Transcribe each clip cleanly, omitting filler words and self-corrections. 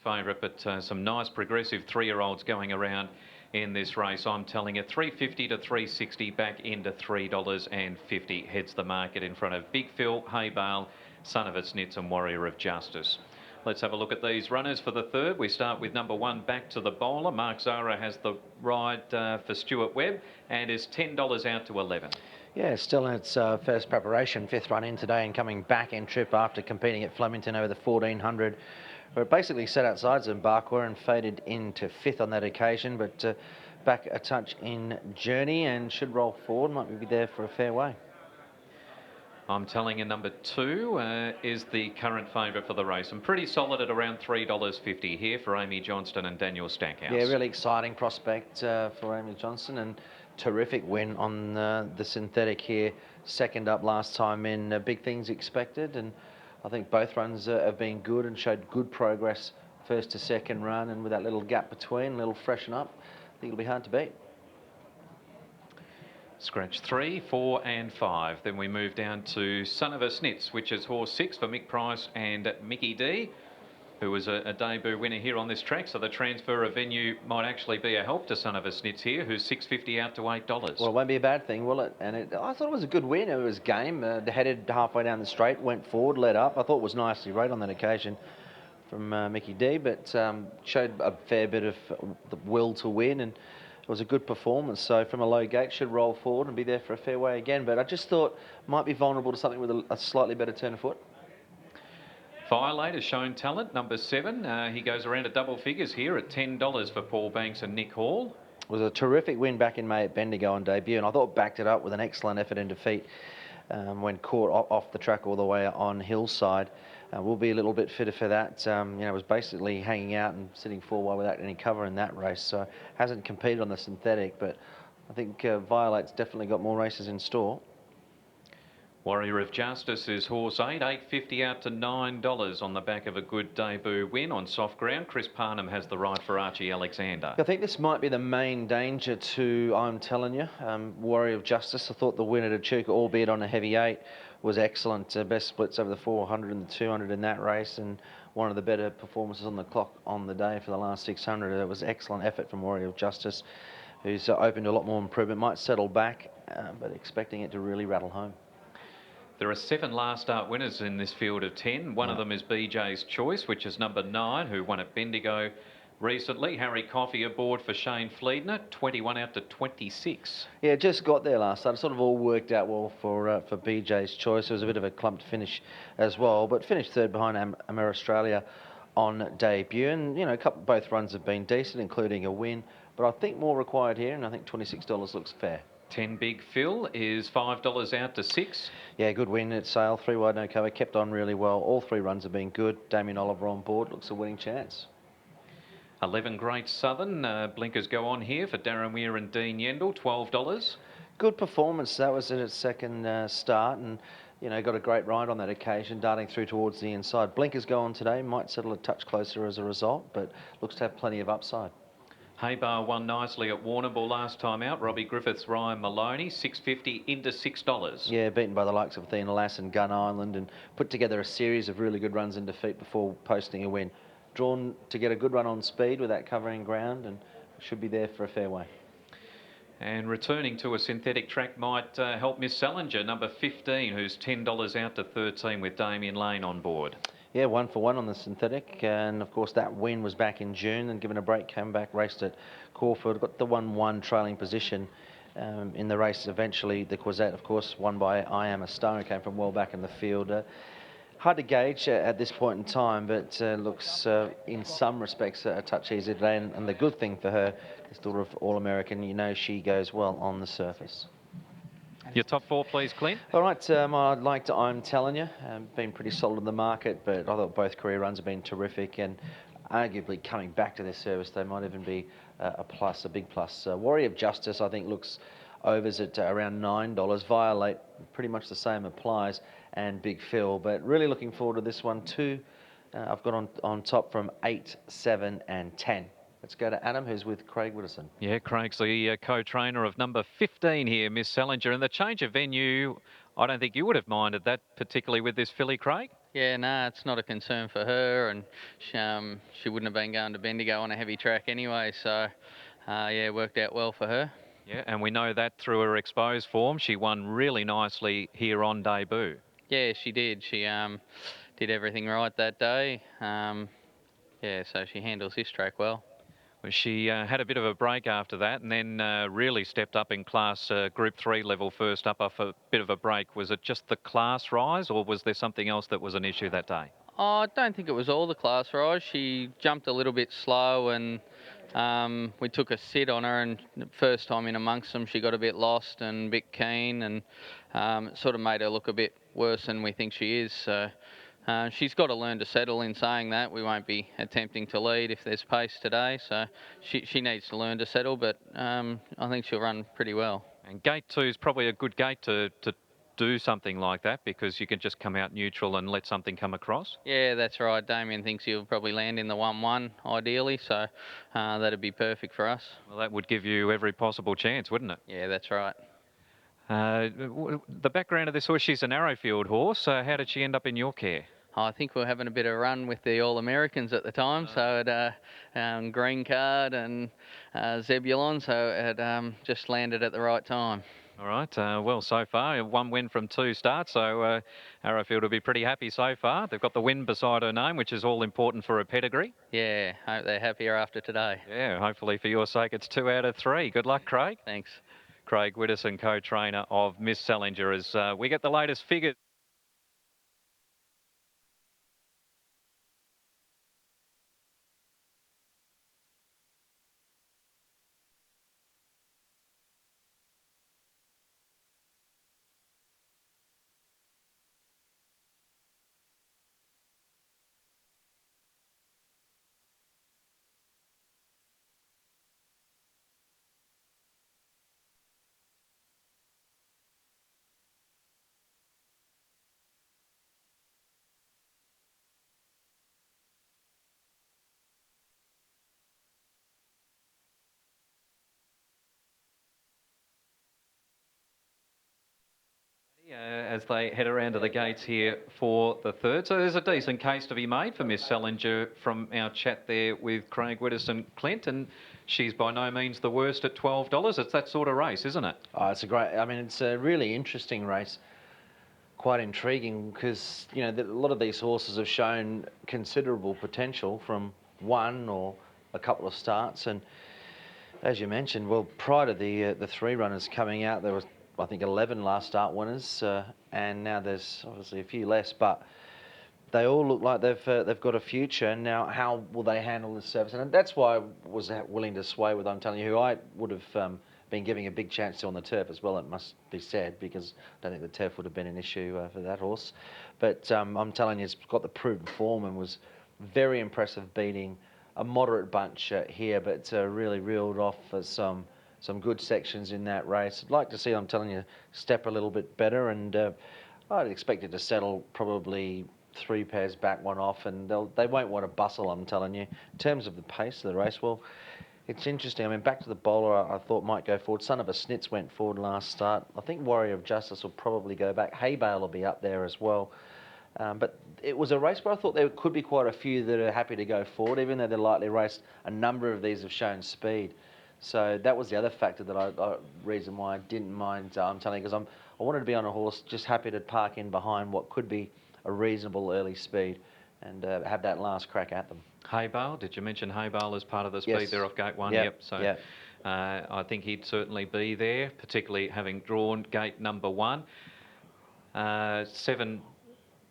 favourite, but some nice progressive 3-year-olds going around in this race. I'm telling you, $3.50 to $3.60, back into $3.50. Heads the market in front of Big Phil, Hay Bale, Son of a Snitz and Warrior of Justice. Let's have a look at these runners for the third. We start with number 1, Back to the Bowler. Mark Zara has the ride for Stuart Webb and is $10 out to 11. Yeah, still in its first preparation, 5th run in today, and coming back in trip after competing at Flemington over the 1400, where it basically set outside Zimbabwe and faded into 5th on that occasion, but back a touch in journey and should roll forward, might be there for a fair way. I'm telling you, number 2 is the current favourite for the race, and pretty solid at around $3.50 here for Amy Johnston and Daniel Stackhouse. Yeah, really exciting prospect for Amy Johnston, and terrific win on the synthetic here. Second up last time in, big things expected, and I think both runs have been good and showed good progress first to second run, and with that little gap between, a little freshen up, I think it'll be hard to beat. Scratch 3, 4 and 5. Then we move down to Son of a Snitz, which is horse 6 for Mick Price and Mickey D, who was a debut winner here on this track. So the transfer of venue might actually be a help to Son of a Snitz here, who's $6.50 out to $8. Well, it won't be a bad thing, will it? And I thought it was a good win. It was game. Headed halfway down the straight, went forward, led up. I thought it was nicely rode on that occasion from Mickey D, but showed a fair bit of the will to win, and it was a good performance. So from a low gate, should roll forward and be there for a fair way again. But I just thought might be vulnerable to something with a slightly better turn of foot. Firelate has shown talent, number 7. He goes around to double figures here at $10 for Paul Banks and Nick Hall. It was a terrific win back in May at Bendigo on debut, and I thought backed it up with an excellent effort in defeat when caught off the track all the way on Hillside. We'll be a little bit fitter for that. It was basically hanging out and sitting 4 without any cover in that race, so hasn't competed on the synthetic, but I think Violate's definitely got more races in store. Warrior of Justice is horse 8, $8.50 out to $9 on the back of a good debut win on soft ground. Chris Pakenham has the ride for Archie Alexander. I think this might be the main danger to I'm Telling You. Warrior of Justice, I thought the win at Echuca, albeit on a heavy 8, was excellent. Best splits over the 400 and the 200 in that race, and one of the better performances on the clock on the day for the last 600. It was excellent effort from Warrior of Justice, who's open to a lot more improvement. Might settle back, but expecting it to really rattle home. There are 7 last start winners in this field of 10. One of them is BJ's Choice, which is number 9, who won at Bendigo recently. Harry Coffey aboard for Shane Fleedner, 21 out to 26. Yeah, just got there last start. It sort of all worked out well for BJ's Choice. It was a bit of a clumped finish as well, but finished third behind Amer Australia on debut. And, both runs have been decent, including a win. But I think more required here, and I think $26 looks fair. 10 Big Phil is $5 out to 6. Yeah, good win at Sale. 3 wide, no cover. Kept on really well. All 3 runs have been good. Damien Oliver on board. Looks a winning chance. 11 Great Southern. Blinkers go on here for Darren Weir and Dean Yendall. $12. Good performance. That was in its second start, and got a great ride on that occasion, darting through towards the inside. Blinkers go on today. Might settle a touch closer as a result, but looks to have plenty of upside. Haybar won nicely at Warrnambool last time out. Robbie Griffiths, Ryan Maloney, $6.50 into $6. Yeah, beaten by the likes of Athena Lass and Gun Island, and put together a series of really good runs in defeat before posting a win. Drawn to get a good run on speed without covering ground, and should be there for a fair way. And returning to a synthetic track might help Miss Salinger, number 15, who's $10 out to 13 with Damien Lane on board. Yeah, 1 for 1 on the synthetic, and of course that win was back in June, and given a break, came back, raced at Caulfield, got the 1-1 trailing position in the race. Eventually the Quasette, of course, won by I Am a Star, who came from well back in the field. Hard to gauge at this point in time, but looks in some respects a touch easier today, and the good thing for her, this daughter of All-American, she goes well on the surface. Your top 4, please, Clint. All right, I'd like to I'm Telling You. Been pretty solid in the market, but I thought both career runs have been terrific, and arguably coming back to their service, they might even be a plus, a big plus. Warrior of Justice, I think, looks overs at around $9. Violate, pretty much the same applies, and Big Phil. But really looking forward to this one too. I've got on top from 8, 7 and 10. Let's go to Adam, who's with Craig Widdowson. Yeah, Craig's the co-trainer of number 15 here, Miss Salinger. And the change of venue, I don't think you would have minded that, particularly with this filly, Craig? Yeah, no, it's not a concern for her, and she wouldn't have been going to Bendigo on a heavy track anyway, so yeah, it worked out well for her. Yeah, and we know that through her exposed form. She won really nicely here on debut. Yeah, she did. She did everything right that day. Yeah, so she handles this track well. Well, she had a bit of a break after that and then really stepped up in class, Group 3 level first up off a bit of a break. Was it just the class rise or was there something else that was an issue that day? I don't think it was all the class rise. She jumped a little bit slow, and we took a sit on her. And the first time in amongst them, she got a bit lost and a bit keen, and it sort of made her look a bit worse than we think she is. So she's got to learn to settle. In saying that, we won't be attempting to lead if there's pace today. So she needs to learn to settle, but I think she'll run pretty well. And gate 2 is probably a good gate to do something like that because you can just come out neutral and let something come across. Yeah, that's right. Damien thinks he'll probably land in the 1-1 ideally, so that'd be perfect for us. Well, that would give you every possible chance, wouldn't it? Yeah, that's right. The background of this horse, she's an Arrowfield horse. How did she end up in your care? I think we are having a bit of run with the All-Americans at the time, so it Green Card and Zebulon, so it just landed at the right time. All right, well, so far, one win from 2 starts, so Arrowfield will be pretty happy so far. They've got the win beside her name, which is all important for a pedigree. Yeah, hope they're happier after today. Yeah, hopefully for your sake, it's 2 out of 3. Good luck, Craig. Thanks. Craig Widdowson, co-trainer of Miss Salinger, as we get the latest figures. As they head around to the gates here for the third. So there's a decent case to be made for Miss Salinger from our chat there with Craig Widdowson Clint, and she's by no means the worst at $12. It's that sort of race, isn't it? Oh, it's a great. I mean, it's a really interesting race. Quite intriguing because a lot of these horses have shown considerable potential from one or a couple of starts, and as you mentioned, well, prior to the 3 runners coming out, there was, I think, 11 last start winners, and now there's obviously a few less, but they all look like they've got a future. Now, how will they handle this service? And that's why I was willing to sway with, I'm telling you, who I would have been giving a big chance to on the turf as well, it must be said, because I don't think the turf would have been an issue for that horse. But I'm telling you, it's got the proven form and was very impressive, beating a moderate bunch here, but really reeled off some good sections in that race. I'd like to see, I'm telling you, step a little bit better, and I'd expect it to settle probably 3 pairs back, 1 off, and they won't want to bustle, I'm telling you. In terms of the pace of the race, well, it's interesting. I mean, back to the bowler, I thought might go forward. Son of a Snitz went forward last start. I think Warrior of Justice will probably go back. Haybale will be up there as well. But it was a race where I thought there could be quite a few that are happy to go forward, even though they're lightly raced. A number of these have shown speed. So that was the other factor that reason why I didn't mind. I'm telling you, because I wanted to be on a horse, just happy to park in behind what could be a reasonable early speed and have that last crack at them. Haybale, did you mention Haybale as part of the speed? Yes. There off gate 1? Yep. So Yep. I think he'd certainly be there, particularly having drawn gate number 1. 7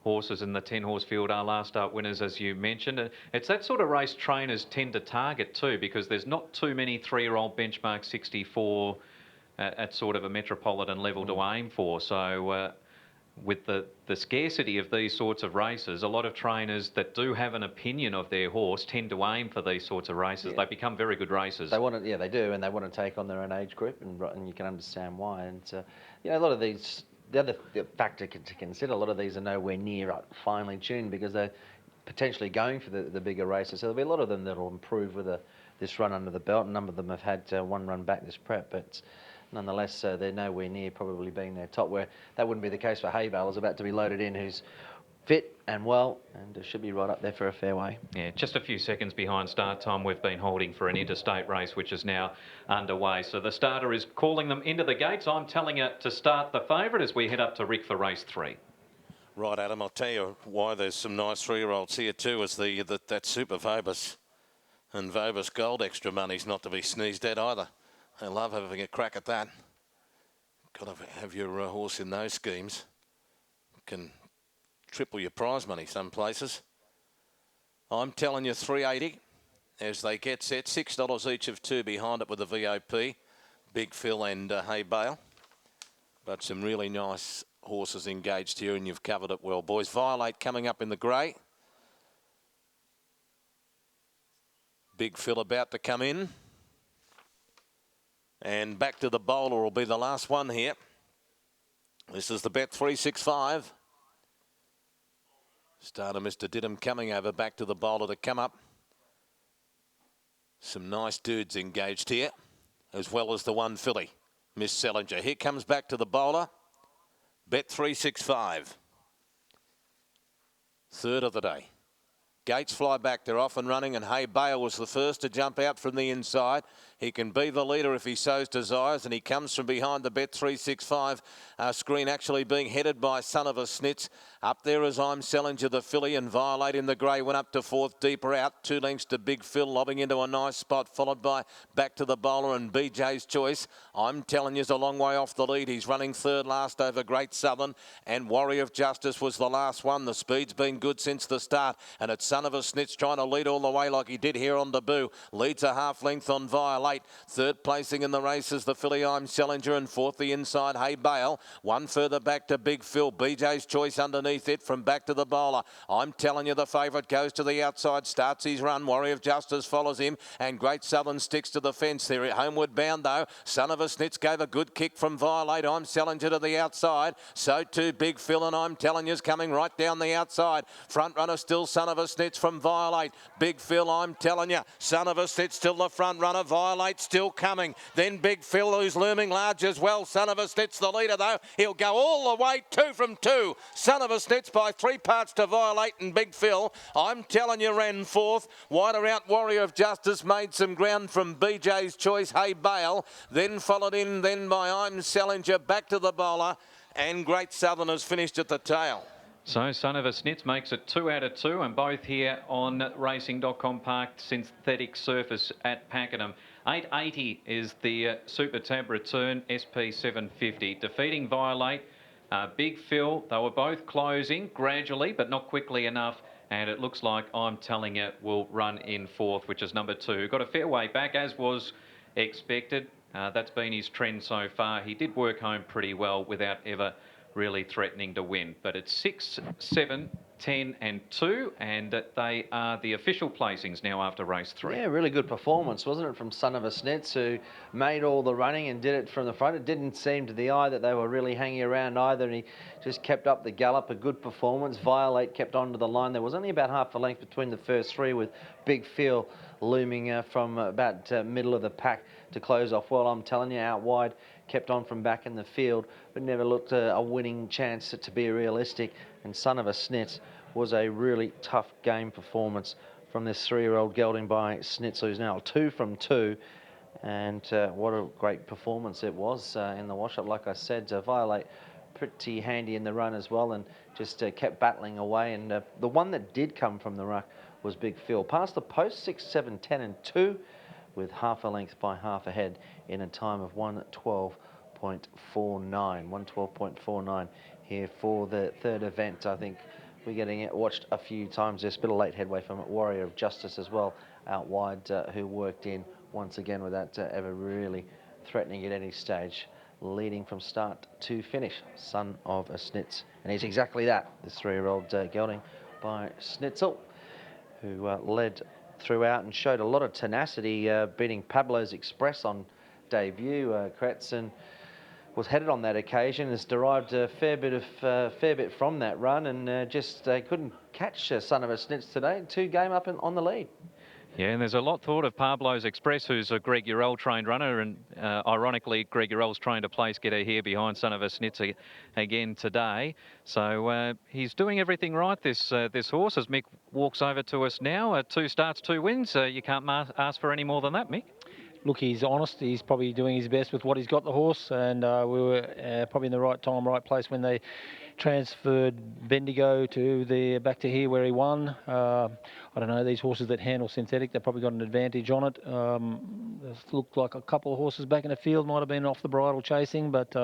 horses in the 10-horse field are last start winners, as you mentioned. It's that sort of race trainers tend to target too, because there's not too many 3-year-old benchmark 64 at sort of a metropolitan level to aim for. So with the scarcity of these sorts of races, a lot of trainers that do have an opinion of their horse tend to aim for these sorts of races. They become very good races. They want to, yeah, they do, and they want to take on their own age group, and you can understand why. And a lot of these, the other factor to consider, a lot of these are nowhere near finely tuned because they're potentially going for the bigger races. So there'll be a lot of them that'll improve with this run under the belt. A number of them have had 1 run back this prep, but nonetheless, they're nowhere near probably being their top, where that wouldn't be the case for Haybale, is about to be loaded in, who's fit and well, and it should be right up there for a fairway. Yeah, just a few seconds behind start time. We've been holding for an interstate race, which is now underway. So the starter is calling them into the gates. I'm telling you to start the favourite as we head up to Rick for race 3. Right, Adam, I'll tell you why there's some nice 3-year-olds here too, is that Super Vobus and Vobus Gold extra money's not to be sneezed at either. I love having a crack at that. Got to have your horse in those schemes. Can triple your prize money some places. I'm telling you 380 as they get set. $6 each of 2 behind it with the VOP, Big Phil and Hay Bale. But some really nice horses engaged here, and you've covered it well, boys. Violate coming up in the grey. Big Phil about to come in. And Back to the Bowler will be the last one here. This is the bet 365. Starter Mr. Didham coming over Back to the Bowler to come up. Some nice dudes engaged here, as well as the one filly, Miss Selinger. Here comes Back to the Bowler. Bet 365. Third of the day. Gates fly back, they're off and running, and Hay Bale was the first to jump out from the inside. He can be the leader if he so desires, and he comes from behind the Bet 365 screen, actually being headed by Son of a Snitz. Up there as I'm Selinger, the filly, and Violate in the grey went up to 4th, deeper out, 2 lengths to Big Phil, lobbing into a nice spot, followed by Back to the Bowler and BJ's Choice. I'm telling you, he's a long way off the lead. He's running third last over Great Southern, and Warrior of Justice was the last one. The speed's been good since the start, and it's Son of a Snitz trying to lead all the way like he did here on debut. Leads a half length on Violate. Third placing in the race is the filly I'm Selinger, and 4th the inside Hay Bale. 1 further back to Big Phil. BJ's Choice underneath it from Back to the Bowler. I'm telling you the favourite goes to the outside, starts his run. Warrior of Justice follows him, and Great Southern sticks to the fence. They're homeward bound though. Son of a Snitz gave a good kick from Violate. I'm Selinger to the outside. So too Big Phil, and I'm telling you's coming right down the outside. Front runner still Son of a Snitz from Violate. Big Phil, I'm telling you. Son of a Snitz still the front runner. Violate still coming. Then Big Phil, who's looming large as well. Son of a Snitz the leader though. He'll go all the way, 2 from 2. Son of a Snitz by 3 parts to Violate, and Big Phil, I'm telling you, ran 4th. Wider out Warrior of Justice made some ground from BJ's Choice, Hay Bale. Then followed in then by I'm Selinger, Back to the Bowler, and Great Southern has finished at the tail. So Son of a Snitz makes it 2 out of 2, and both here on racing.com parked synthetic surface at Pakenham. 880 is the Super Tab return, SP 750. Defeating Violate, Big Phil, they were both closing gradually, but not quickly enough. And it looks like I'm telling you will run in 4th, which is number 2. Got a fair way back, as was expected. That's been his trend so far. He did work home pretty well without ever really threatening to win. But it's 6, 7, 10 and 2, and they are the official placings now after race 3. Yeah, really good performance, wasn't it, from Son of a Snitz, who made all the running and did it from the front. It didn't seem to the eye that they were really hanging around either, and he just kept up the gallop. A good performance. Violate kept on to the line. There was only about half a length between the first 3, with Big Phil looming from about middle of the pack to close off. Well, I'm telling you, out wide, kept on from back in the field, but never looked a winning chance to be realistic. And Son of a Snitz was a really tough game performance from this 3-year-old gelding by Snitz, who's now 2 from 2. And what a great performance it was in the wash-up. Like I said, Violate pretty handy in the run as well, and just kept battling away. And the one that did come from the ruck was Big Phil. Past the post, 6, 7, 10 and 2, with half a length by half ahead in a time of 112.49. 112.49 here for the third event. I think we're getting it watched a few times. There's a bit of late headway from Warrior of Justice as well, out wide, who worked in once again without ever really threatening at any stage, leading from start to finish. Son of a Snitz, and he's exactly that, this 3-year-old gelding by Snitzel, who led throughout and showed a lot of tenacity, beating Pablo's Express on debut. Kretzen was headed on that occasion, has derived a fair bit from that run, and just couldn't catch Son of a Snitz today. 2 game up on the lead. Yeah, and there's a lot thought of Pablo's Express, who's a Greg Urell trained runner, and ironically, Greg Urell's trained a place getter here behind Son of a Snitz again today. So he's doing everything right, this horse, as Mick walks over to us now. 2 starts, 2 wins. You can't ask for any more than that, Mick. Look, he's honest. He's probably doing his best with what he's got, the horse, and we were probably in the right time, right place when they transferred Bendigo to back to here where he won. I don't know, these horses that handle synthetic, they've probably got an advantage on it. It looked like a couple of horses back in the field might have been off the bridle chasing, but